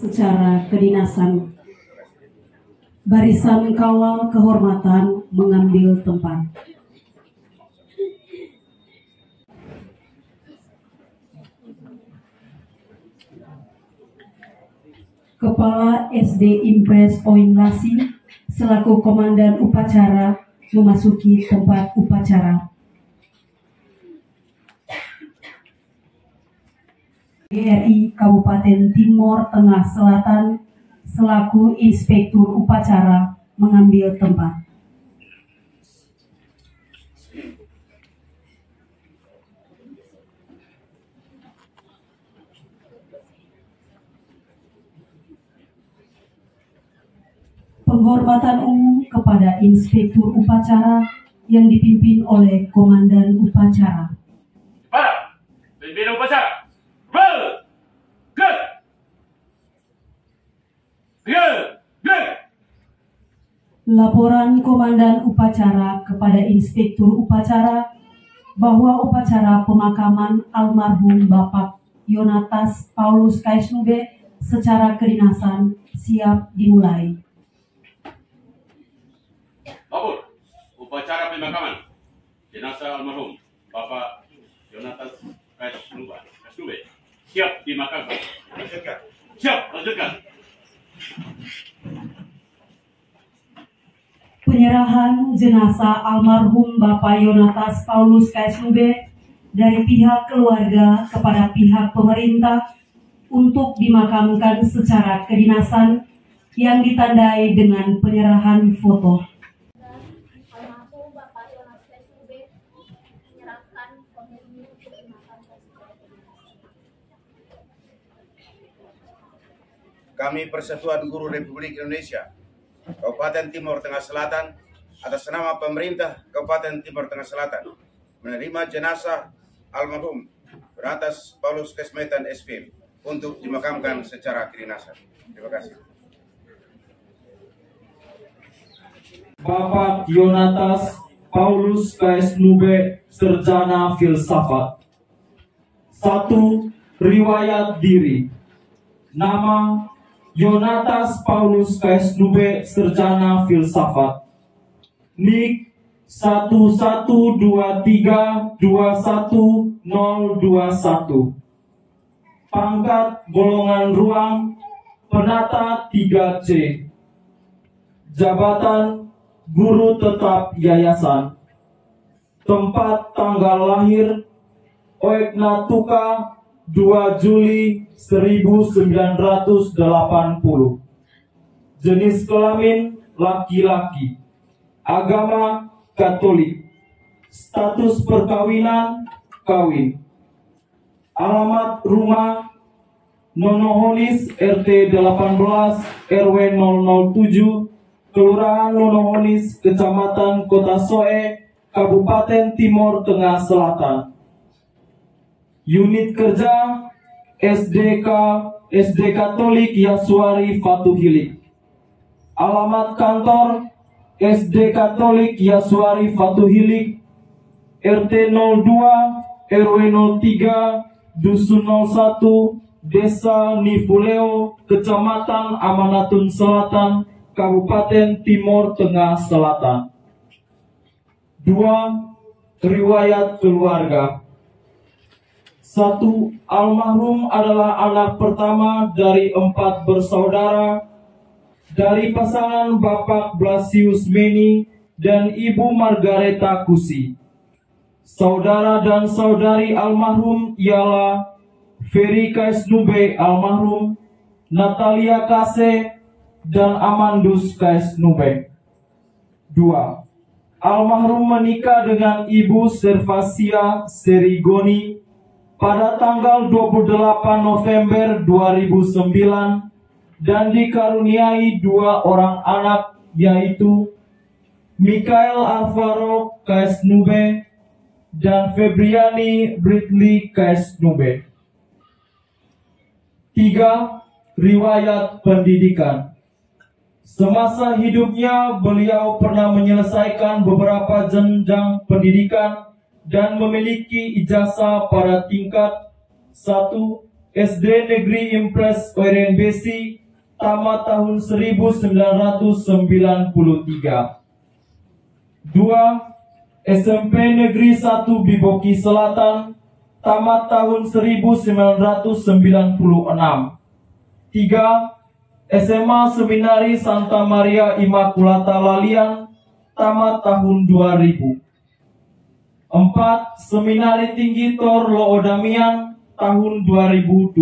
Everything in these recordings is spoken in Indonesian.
secara kedinasan. Barisan kawal kehormatan mengambil tempat. Kepala SD Impres Poin Lasi selaku Komandan Upacara memasuki tempat upacara. GRI Kabupaten Timor Tengah Selatan selaku Inspektur Upacara mengambil tempat. Penghormatan umum kepada Inspektur Upacara yang dipimpin oleh Komandan Upacara. Para pimpinan upacara, bergerak. Laporan Komandan Upacara kepada Inspektur Upacara bahwa upacara pemakaman almarhum Bapak Yonatas Paulus Kaisnube secara kedinasan siap dimulai. Lapor, upacara pemakaman jenazah almarhum Bapak Yonatas Kaisnube siap dimakamkan. Siap, lanjutkan. Penyerahan jenazah almarhum Bapak Yonatas Paulus Kaisnube dari pihak keluarga kepada pihak pemerintah untuk dimakamkan secara kedinasan yang ditandai dengan penyerahan foto. Almarhum Bapak Yonatas Kaisnube menyerahkan pemilih untuk dimakamkan secara kedinasan. Kami Persatuan Guru Republik Indonesia Kabupaten Timor Tengah Selatan atas nama pemerintah Kabupaten Timor Tengah Selatan menerima jenazah almarhum Yonatas Paulus Kaisnube SP untuk dimakamkan secara kedinasan. Terima kasih. Bapak Yonatas Paulus Kaisnube, Sarjana Filsafat. 1. Riwayat diri. Nama Yonatas Paulus Kaisnube, Sarjana Filsafat. NIK 112321021. Pangkat golongan ruang penata 3C. Jabatan Guru Tetap Yayasan. Tempat tanggal lahir Oeknatuka 2 Juli 1980. Jenis kelamin laki-laki. Agama Katolik. Status perkawinan kawin. Alamat rumah Nonohonis RT 18 RW 007 Kelurahan Nonohonis Kecamatan Kota Soe Kabupaten Timor Tengah Selatan. Unit kerja SD Katolik Yaswari Fatuhilik. Alamat kantor SD Katolik Yaswari Fatuhilik RT 02 RW 03 Dusun 01 Desa Nifuleo Kecamatan Amanatun Selatan Kabupaten Timor Tengah Selatan. 2. Riwayat keluarga. 1. Almarhum adalah anak pertama dari 4 bersaudara dari pasangan Bapak Blasius Meni dan Ibu Margareta Kusi. Saudara dan saudari almarhum ialah Ferry Kaisnube almarhum, Natalia Kase, dan Amandus Kaisnube. 2. Almarhum menikah dengan Ibu Servasia Serigoni pada tanggal 28 November 2009 dan dikaruniai 2 orang anak, yaitu Mikael Alvaro Kaisnube dan Febriani Britli Kaisnube. 3. Riwayat pendidikan. Semasa hidupnya, beliau pernah menyelesaikan beberapa jenjang pendidikan dan memiliki ijazah pada tingkat 1 SD Negeri Impres Oiren Besi, tamat tahun 1993. 2. SMP Negeri 1 Biboki Selatan, tamat tahun 1996. 3. SMA Seminari Santa Maria Immaculata Lalian, tamat tahun 2000. 4. Seminari Tinggi Tor Loodamian, tahun 2001.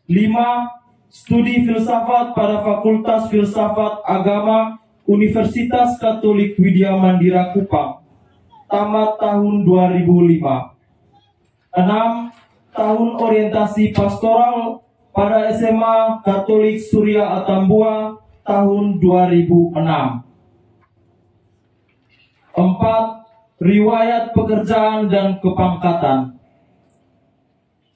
5. Studi Filsafat pada Fakultas Filsafat Agama Universitas Katolik Widya Mandira Kupang, tamat tahun 2005. 6. Tahun Orientasi Pastoral pada SMA Katolik Surya Atambua, tahun 2006. 4. Riwayat pekerjaan dan kepangkatan.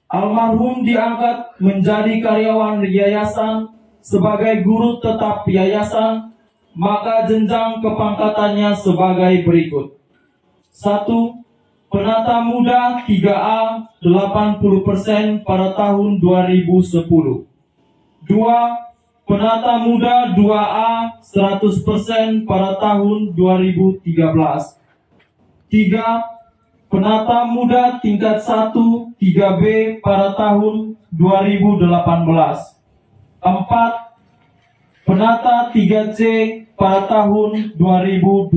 Almarhum diangkat menjadi karyawan yayasan sebagai guru tetap yayasan, maka jenjang kepangkatannya sebagai berikut. 1. Penata Muda 3A 80% pada tahun 2010. 2. Penata Muda 2A 100% pada tahun 2013. 3. Penata Muda tingkat 1 3B pada tahun 2018. 4. Penata 3C pada tahun 2022.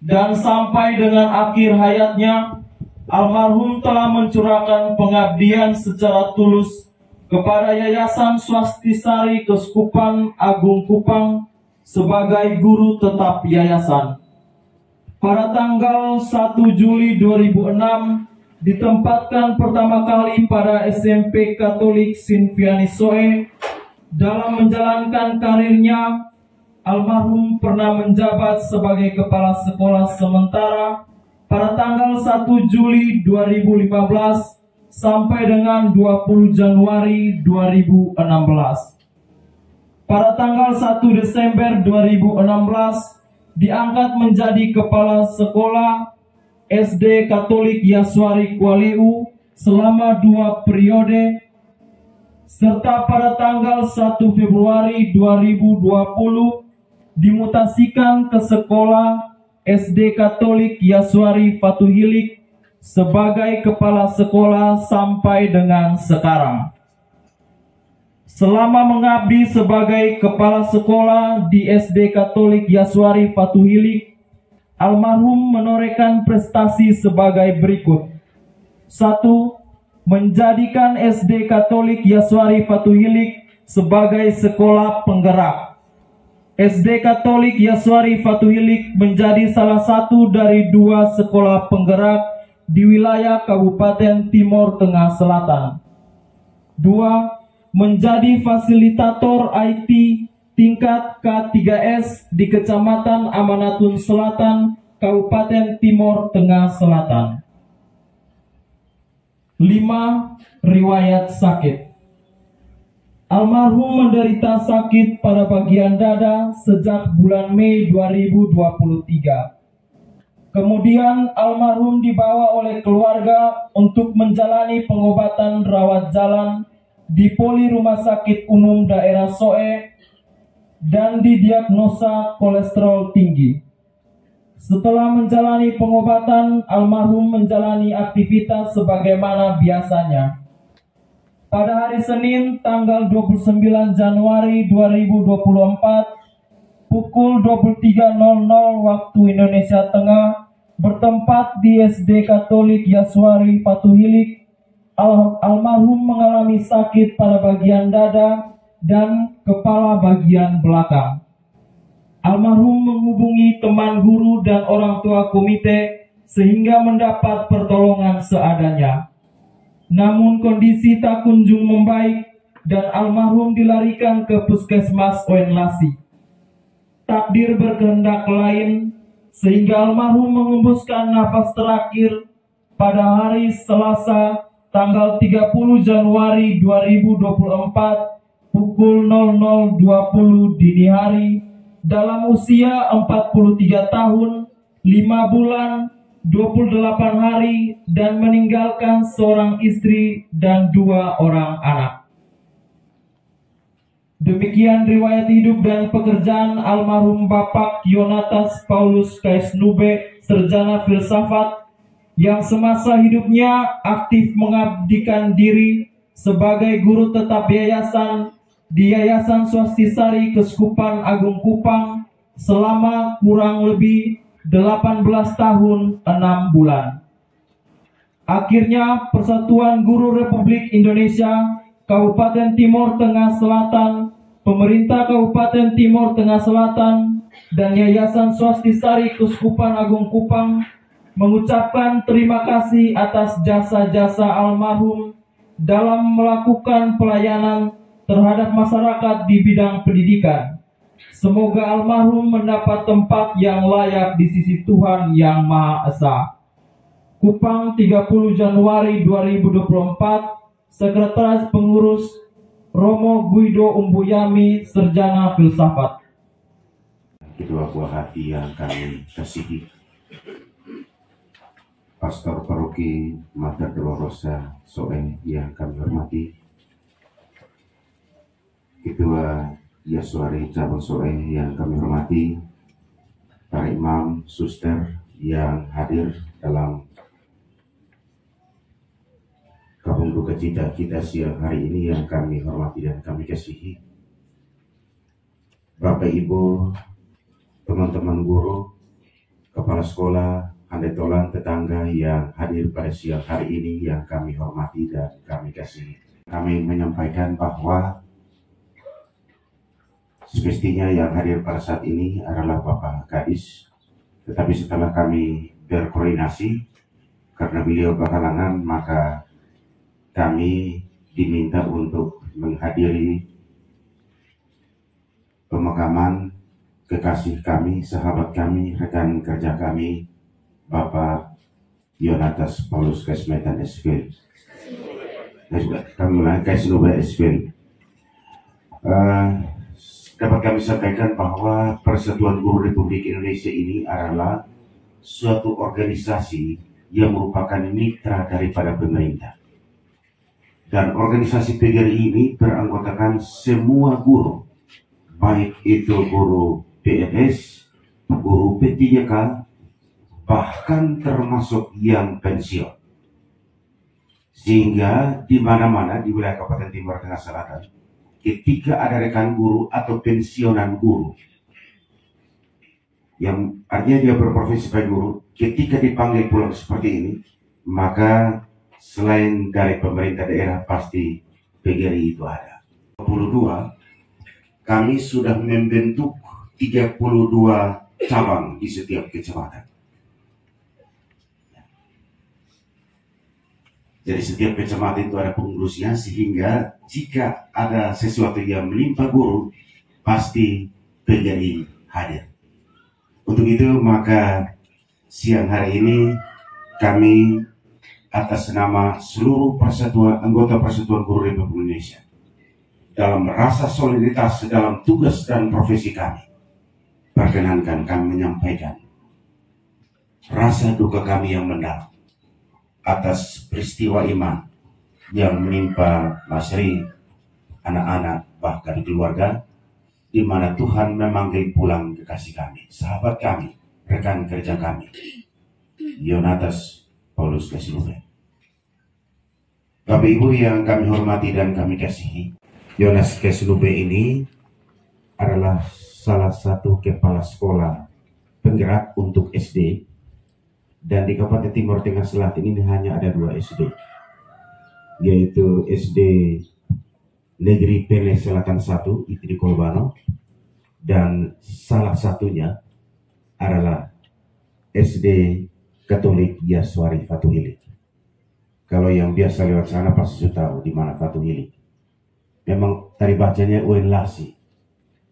Dan sampai dengan akhir hayatnya, almarhum telah mencurahkan pengabdian secara tulus kepada Yayasan Swastisari Keuskupan Agung Kupang sebagai guru tetap yayasan. Pada tanggal 1 Juli 2006, ditempatkan pertama kali pada SMP Katolik Sinfianisoe. Dalam menjalankan karirnya, almarhum pernah menjabat sebagai kepala sekolah sementara pada tanggal 1 Juli 2015 sampai dengan 20 Januari 2016. Pada tanggal 1 Desember 2016 diangkat menjadi kepala sekolah SD Katolik Yaswari Kualeu selama 2 periode, serta pada tanggal 1 Februari 2020 dimutasikan ke sekolah SD Katolik Yaswari Fatuhilik sebagai kepala sekolah sampai dengan sekarang. Selama mengabdi sebagai kepala sekolah di SD Katolik Yaswari Fatuhilik, almarhum menorehkan prestasi sebagai berikut. 1. Menjadikan SD Katolik Yaswari Fatuhilik sebagai sekolah penggerak. SD Katolik Yaswari Fatuhilik menjadi salah satu dari 2 sekolah penggerak di wilayah Kabupaten Timor Tengah Selatan. 2. Menjadi fasilitator IT tingkat K3S di Kecamatan Amanatun Selatan, Kabupaten Timor Tengah Selatan. 5. Riwayat sakit. Almarhum menderita sakit pada bagian dada sejak bulan Mei 2023. Kemudian almarhum dibawa oleh keluarga untuk menjalani pengobatan rawat jalan di Poli Rumah Sakit Umum Daerah Soe dan didiagnosa kolesterol tinggi. Setelah menjalani pengobatan, almarhum menjalani aktivitas sebagaimana biasanya. Pada hari Senin tanggal 29 Januari 2024 pukul 23.00 waktu Indonesia Tengah bertempat di SD Katolik Yaswari Fatuhilik, almarhum mengalami sakit pada bagian dada dan kepala bagian belakang. Almarhum menghubungi teman guru dan orang tua komite sehingga mendapat pertolongan seadanya. Namun kondisi tak kunjung membaik dan almarhum dilarikan ke Puskesmas Oenlasi. Takdir berkehendak lain sehingga almarhum mengembuskan nafas terakhir pada hari Selasa tanggal 30 Januari 2024 pukul 00.20 dini hari dalam usia 43 tahun, 5 bulan, 28 hari dan meninggalkan seorang istri dan 2 orang anak. Demikian riwayat hidup dan pekerjaan almarhum Bapak Yonatas Paulus Kaisnube, Sarjana Filsafat, yang semasa hidupnya aktif mengabdikan diri sebagai guru tetap yayasan di Yayasan Swastisari Keuskupan Agung Kupang selama kurang lebih 18 tahun 6 bulan. Akhirnya Persatuan Guru Republik Indonesia Kabupaten Timur Tengah Selatan, Pemerintah Kabupaten Timur Tengah Selatan, dan Yayasan Swastisari Keuskupan Agung Kupang mengucapkan terima kasih atas jasa-jasa almarhum dalam melakukan pelayanan terhadap masyarakat di bidang pendidikan. Semoga almarhum mendapat tempat yang layak di sisi Tuhan Yang Maha Esa. Kupang, 30 Januari 2024, Sekretaris Pengurus Romo Guido Umbuyami, Sarjana Filsafat. Kedua buah hati yang kami kasihi, Pastor Paroki Mater Dolorosa Soe yang kami hormati, Ketua Yaswari Cabang Soe yang kami hormati, para imam, suster yang hadir dalam kabung duka cita kita siang hari ini yang kami hormati dan kami kasihi, Bapak Ibu, teman-teman guru, kepala sekolah, handetolan, tetangga yang hadir pada siang hari ini yang kami hormati dan kami kasihi. Kami menyampaikan bahwa semestinya yang hadir pada saat ini adalah Bapak Kadis, tetapi setelah kami berkoordinasi karena beliau berhalangan, maka kami diminta untuk menghadiri pemakaman kekasih kami, sahabat kami, rekan kerja kami, Bapak Yonatas Paulus Kaismetan SPL. Kami ulangi, Kaisnube SPL. Dapat kami sampaikan bahwa Persatuan Guru Republik Indonesia ini adalah suatu organisasi yang merupakan mitra daripada pemerintah. Dan organisasi PGRI ini beranggotakan semua guru, baik itu guru PNS, guru P3K, bahkan termasuk yang pensiun. Sehingga di mana-mana di wilayah Kabupaten Timur Tengah Selatan, ketika ada rekan guru atau pensiunan guru, yang artinya dia berprofesi sebagai guru, ketika dipanggil pulang seperti ini, maka selain dari pemerintah daerah pasti PGRI itu ada. 22, kami sudah membentuk 32 cabang di setiap kecamatan. Jadi setiap kecamatan itu ada pengurusnya, sehingga jika ada sesuatu yang menimpa guru, pasti PGRI hadir. Untuk itu maka siang hari ini kami atas nama seluruh anggota Persatuan Guru Republik Indonesia, dalam rasa solidaritas dalam tugas dan profesi kami, perkenankan kami menyampaikan rasa duka kami yang mendalam atas peristiwa iman yang menimpa Mas Ri, anak-anak, bahkan keluarga, di mana Tuhan memanggil pulang kekasih kami, sahabat kami, rekan kerja kami, Yonatas Paulus Kaisnube. Bapak Ibu yang kami hormati dan kami kasihi, Yonatas Kaisnube ini adalah salah satu kepala sekolah penggerak untuk SD, dan di Kabupaten Timur Tengah Selatan ini hanya ada 2 SD, yaitu SD Negeri Pele Selatan 1 itu di Kolbano, dan salah satunya adalah SD Katolik Yaswari Fatuhili. Kalau yang biasa lewat sana pasti sudah tahu di mana Fatuhili. Memang tadi bacanya UN Lasi,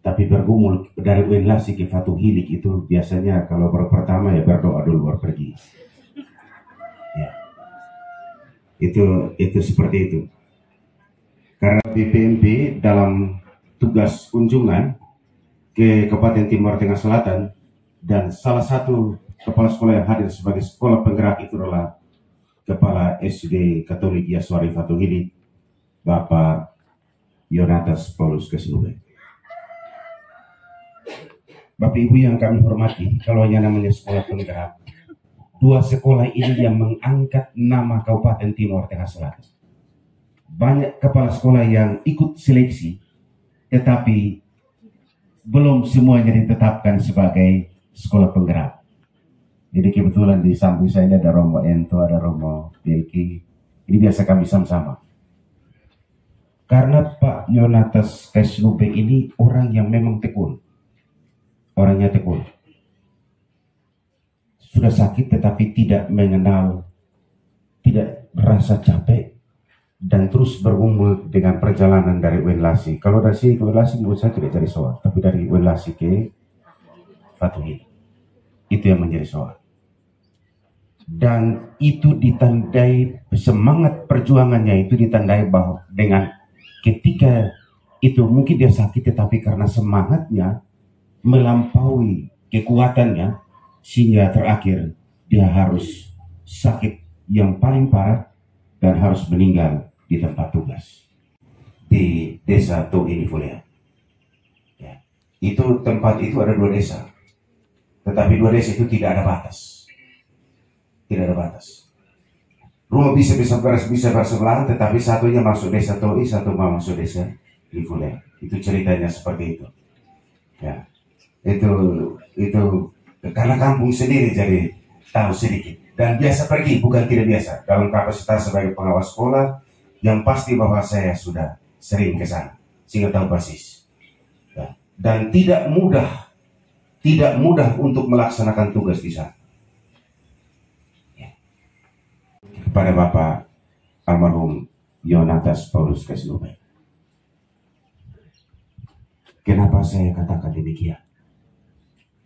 tapi bergumul dari UN Lasi ke Fatuhili itu biasanya kalau baru pertama ya berdoa dulu baru pergi. Ya. Itu seperti itu. Karena BPMP dalam tugas kunjungan ke Kabupaten Timur Tengah Selatan, dan salah satu kepala sekolah yang hadir sebagai sekolah penggerak itu adalah Kepala SD Katolik Yaswari Fatuhidi, Bapak Yonatas Paulus Kesnube. Bapak Ibu yang kami hormati, kalau yang namanya sekolah penggerak, dua sekolah ini yang mengangkat nama Kabupaten Timor Tengah Selatan. Banyak kepala sekolah yang ikut seleksi, tetapi belum semuanya ditetapkan sebagai sekolah penggerak. Jadi kebetulan di samping saya ini ada Romo Ento, ada Romo Belki. Ini biasa kami sama-sama. Karena Pak Yonatas Kesnube ini orang yang memang tekun. Orangnya tekun. Sudah sakit tetapi tidak mengenal, tidak merasa capek, dan terus bergumul dengan perjalanan dari Wenlasi. Kalau dari sini ke Wenlasi menurut saya tidak jadi soal, tapi dari Wenlasi ke Fatuhidi, itu yang menjadi soal. Dan itu ditandai, semangat perjuangannya itu ditandai bahwa dengan ketika itu mungkin dia sakit, tetapi karena semangatnya melampaui kekuatannya, sehingga terakhir dia harus sakit yang paling parah dan harus meninggal di tempat tugas di desa Toini Fulea. Ya. Itu tempat itu ada 2 desa, tetapi 2 desa itu tidak ada batas. Tidak ada batas. Rumah bisa bersebelahan, tetapi satunya masuk desa Toi, satu masuk desa Fulea. Itu ceritanya seperti itu. Ya. Itu karena kampung sendiri jadi tahu sedikit. Dan biasa pergi, bukan tidak biasa. Dalam kapasitas sebagai pengawas sekolah, yang pasti bahwa saya sudah sering ke sana, sehingga tahu persis. Ya. Dan tidak mudah untuk melaksanakan tugas di sana. Kepada Bapak almarhum Yonatas Paulus Kesnube. Kenapa saya katakan demikian?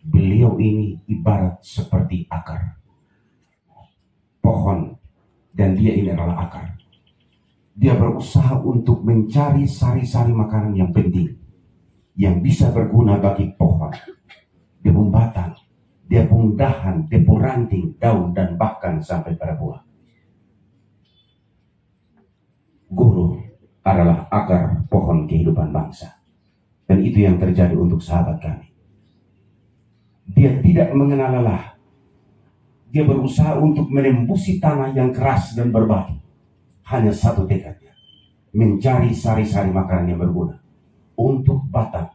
Beliau ini ibarat seperti akar pohon, dan dia ini adalah akar. Dia berusaha untuk mencari sari-sari makanan yang penting, yang bisa berguna bagi pohon. Dia pun batang, dia pun dahan, dia pun ranting, daun, dan bahkan sampai pada buah. Guru adalah akar pohon kehidupan bangsa. Dan itu yang terjadi untuk sahabat kami. Dia tidak mengenal lelah. Dia berusaha untuk menembusi tanah yang keras dan berbatu. Hanya satu tekadnya, mencari sari-sari makanan yang berguna untuk batang,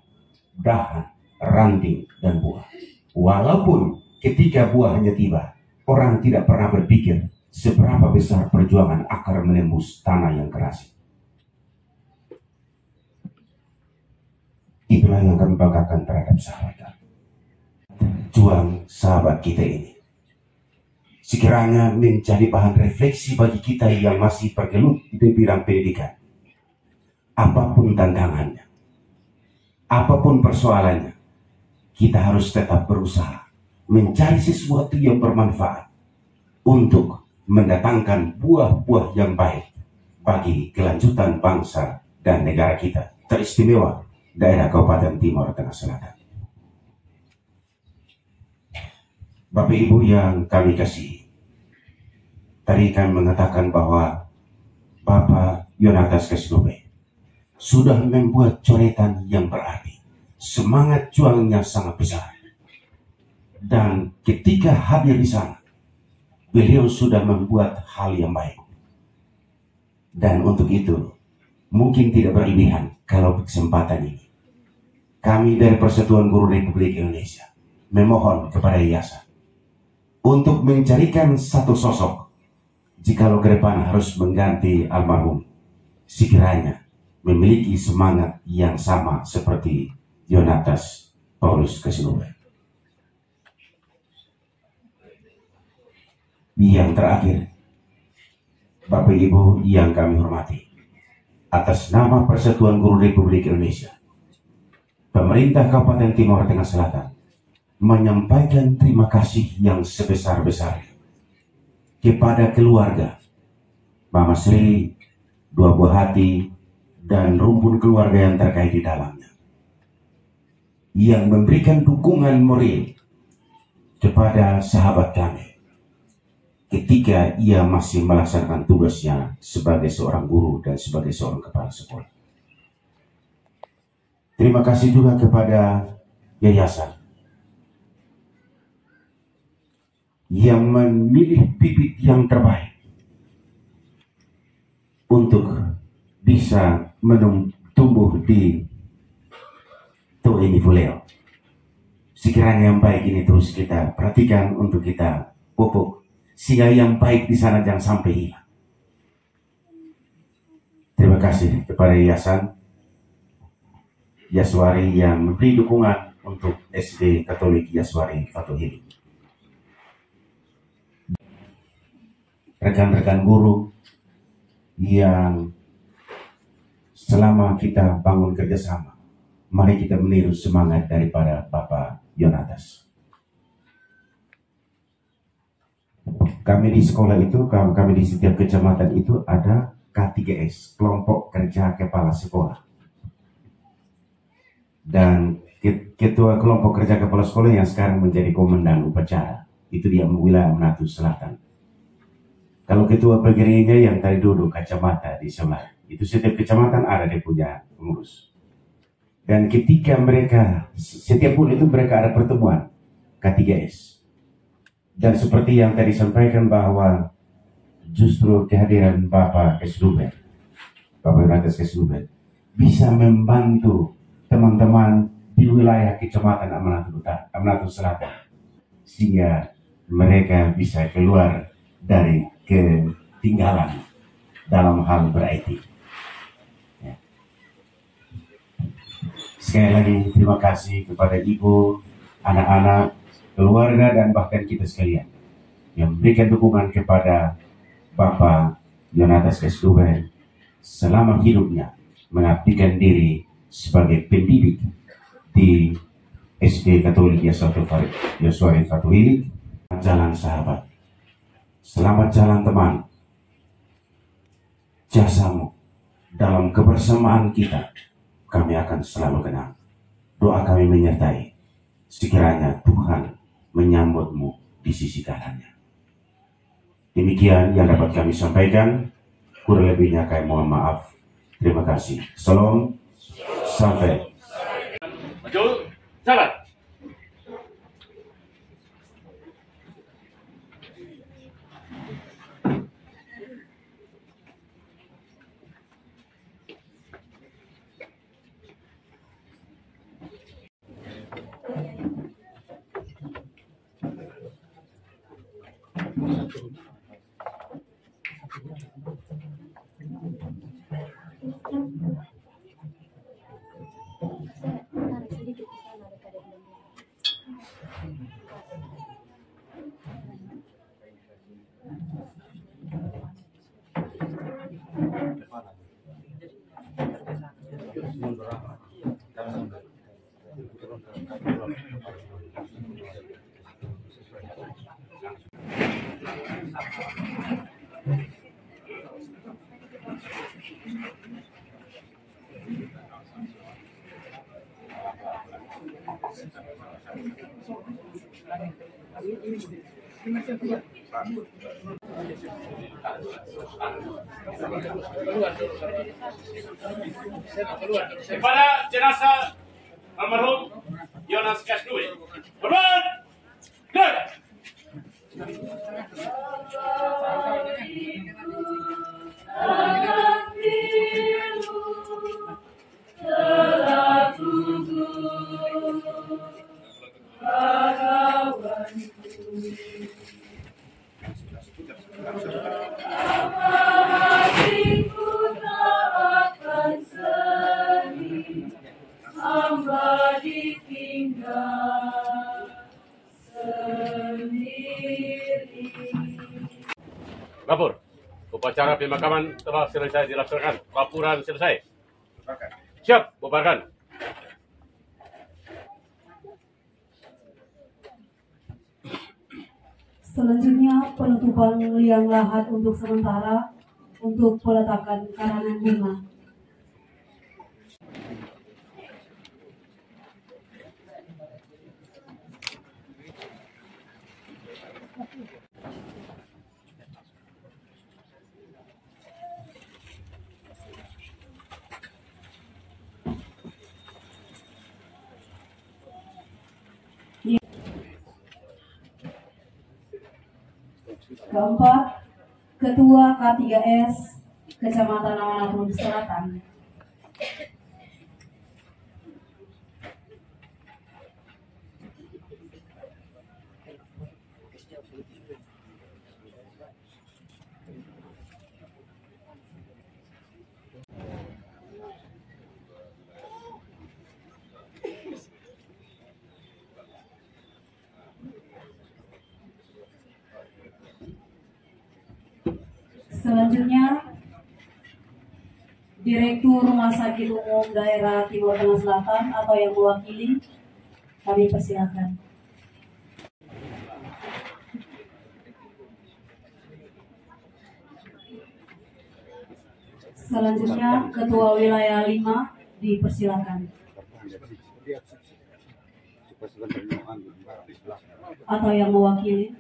dahan, ranting, dan buah. Walaupun ketika buahnya tiba, orang tidak pernah berpikir seberapa besar perjuangan akar menembus tanah yang keras. Itulah yang kami banggakan terhadap sahabat kami. Juang sahabat kita ini sekiranya menjadi bahan refleksi bagi kita yang masih bergelut di bidang pendidikan. Apapun tantangannya, apapun persoalannya, kita harus tetap berusaha mencari sesuatu yang bermanfaat untuk mendatangkan buah-buah yang baik bagi kelanjutan bangsa dan negara kita, teristimewa daerah Kabupaten Timor Tengah Selatan. Bapak Ibu yang kami kasihi, tadi kami mengatakan bahwa Bapak Yonatas Kesnube sudah membuat coretan yang berarti. Semangat juangnya sangat besar. Dan ketika hadir di sana, beliau sudah membuat hal yang baik. Dan untuk itu, mungkin tidak berlebihan kalau kesempatan ini kami dari Persatuan Guru Republik Indonesia memohon kepada yayasan untuk mencarikan satu sosok jikalau ke depan harus mengganti almarhum, sekiranya memiliki semangat yang sama seperti Yonatas Paulus Kesnube. Yang terakhir, Bapak Ibu yang kami hormati, atas nama Persatuan Guru Republik Indonesia, pemerintah Kabupaten Timor Tengah Selatan menyampaikan terima kasih yang sebesar-besarnya kepada keluarga Mama Sri, Dua Buah Hati, dan rumpun keluarga yang terkait di dalamnya, yang memberikan dukungan moral kepada sahabat kami ketika ia masih melaksanakan tugasnya sebagai seorang guru dan sebagai seorang kepala sekolah. Terima kasih juga kepada yayasan yang memilih bibit yang terbaik untuk bisa tumbuh di Tuini Fuleo. Sekiranya yang baik ini terus kita perhatikan untuk kita pupuk, sehingga yang baik di sana jangan sampai hilang. Terima kasih kepada Yayasan Yaswari yang memberi dukungan untuk SD Katolik Yaswari Fatuhili. Rekan-rekan guru yang selama kita bangun kerjasama, mari kita meniru semangat daripada Bapak Yonatas. Kami di sekolah itu, kami di setiap kecamatan itu ada K3S, kelompok kerja kepala sekolah. Dan ketua kelompok kerja kepala sekolah yang sekarang menjadi komandan upacara, itu di wilayah Manado Selatan. Kalau ketua PGRI-nya yang tadi duduk kacamata di sebelah, itu setiap kecamatan ada dia punya pengurus. Dan ketika mereka, setiap bulan itu mereka ada pertemuan K3S. Dan seperti yang tadi sampaikan bahwa justru kehadiran Bapak Kesluben, Bapak Yonatas Kesluben, bisa membantu teman-teman di wilayah kecamatan Manado Selatan, sehingga mereka bisa keluar dari ketinggalan dalam hal ber-IT. Ya. Sekali lagi terima kasih kepada ibu, anak-anak, keluarga, dan bahkan kita sekalian yang memberikan dukungan kepada Bapak Yonatas Kesluben selama hidupnya mengabdikan diri sebagai pendidik di SD Katolik Yaswari Fatuhili. Jalan sahabat, selamat jalan teman. Jasamu dalam kebersamaan kita kami akan selalu kenang. Doa kami menyertai, sekiranya Tuhan menyambutmu di sisi kanannya. Demikian yang dapat kami sampaikan. Kurang lebihnya kami mohon maaf. Terima kasih. Salam. Sampai. Maju, jalan. Kepada jenazah almarhum Yonatas Kesluben, hormat, gerak. Lapor, upacara pemakaman telah selesai dilaksanakan. Laporan selesai. Siap, bubarkan. Selanjutnya penutupan liang lahat untuk sementara untuk peletakan karangan bunga. Keempat, Ketua K3S Kecamatan Amanapun Selatan. Selanjutnya, Direktur Rumah Sakit Umum Daerah Timur Tengah Selatan atau yang mewakili, kami persilakan. Selanjutnya, Ketua Wilayah 5 dipersilakan. Atau yang mewakili.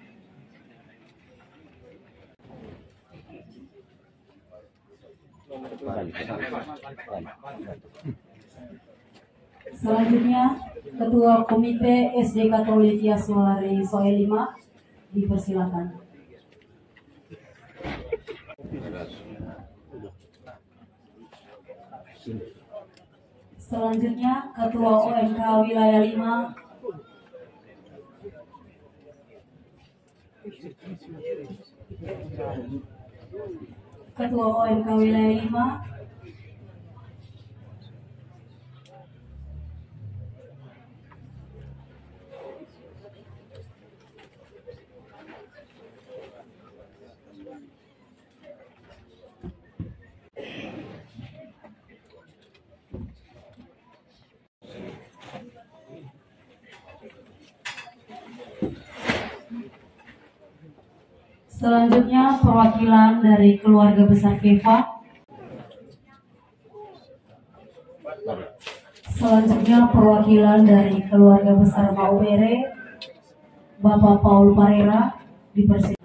Selanjutnya, Ketua Komite SD Katolik Yasmari Soe 5 dipersilakan. Selanjutnya, Ketua OMK Wilayah 5 Ketua OMK Wilayah 5 Selanjutnya, perwakilan dari keluarga besar Keva. Selanjutnya, perwakilan dari keluarga besar Maubere, Bapak Paul Parera, dipersilakan.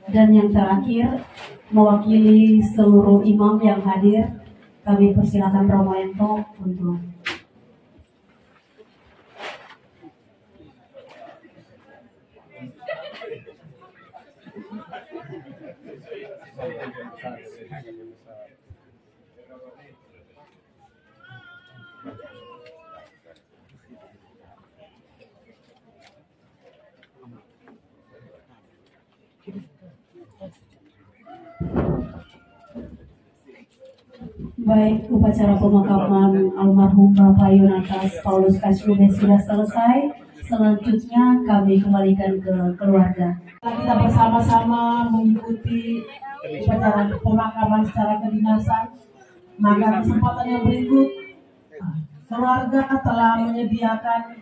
Dan yang terakhir, mewakili seluruh imam yang hadir, kami persilakan Romo Ento untuk baik, upacara pemakaman almarhum Bapak Yonatas Paulus Kasube sudah selesai. Selanjutnya kami kembalikan ke keluarga. Kita bersama-sama mengikuti upacara pemakaman secara kedinasan. Maka kesempatan yang berikut, keluarga telah menyediakan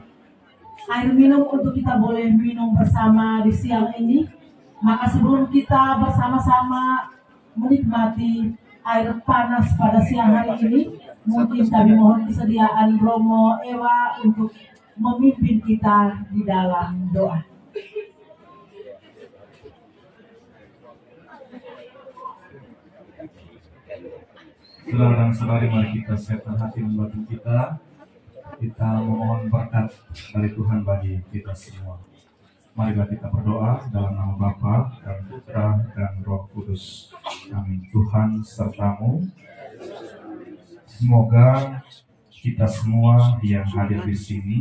air minum untuk kita boleh minum bersama di siang ini. Maka sebelum kita bersama-sama menikmati air panas pada siang hari ini, mungkin kami mohon kesediaan Romo Ewa untuk memimpin kita di dalam doa. Saudara dan saudari, mari kita siapkan hati dan batin kita. Kita memohon berkat dari Tuhan bagi kita semua. Marilah kita berdoa dalam nama Bapa dan Putra dan Roh Kudus. Amin. Tuhan sertamu. Semoga kita semua yang hadir di sini,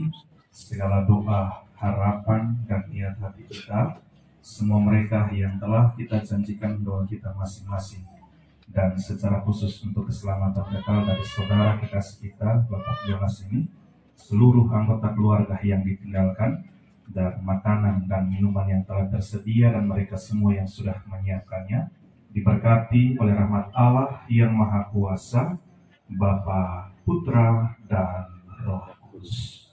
segala doa, harapan, dan niat hati kita, semua mereka yang telah kita janjikan doa kita masing-masing, dan secara khusus untuk keselamatan kekal dari saudara kekasih kita, Bapak Yonas ini, seluruh anggota keluarga yang ditinggalkan, dan makanan dan minuman yang telah tersedia dan mereka semua yang sudah menyiapkannya, diberkati oleh rahmat Allah yang Maha Kuasa, Bapa, Putra, dan Roh Kudus.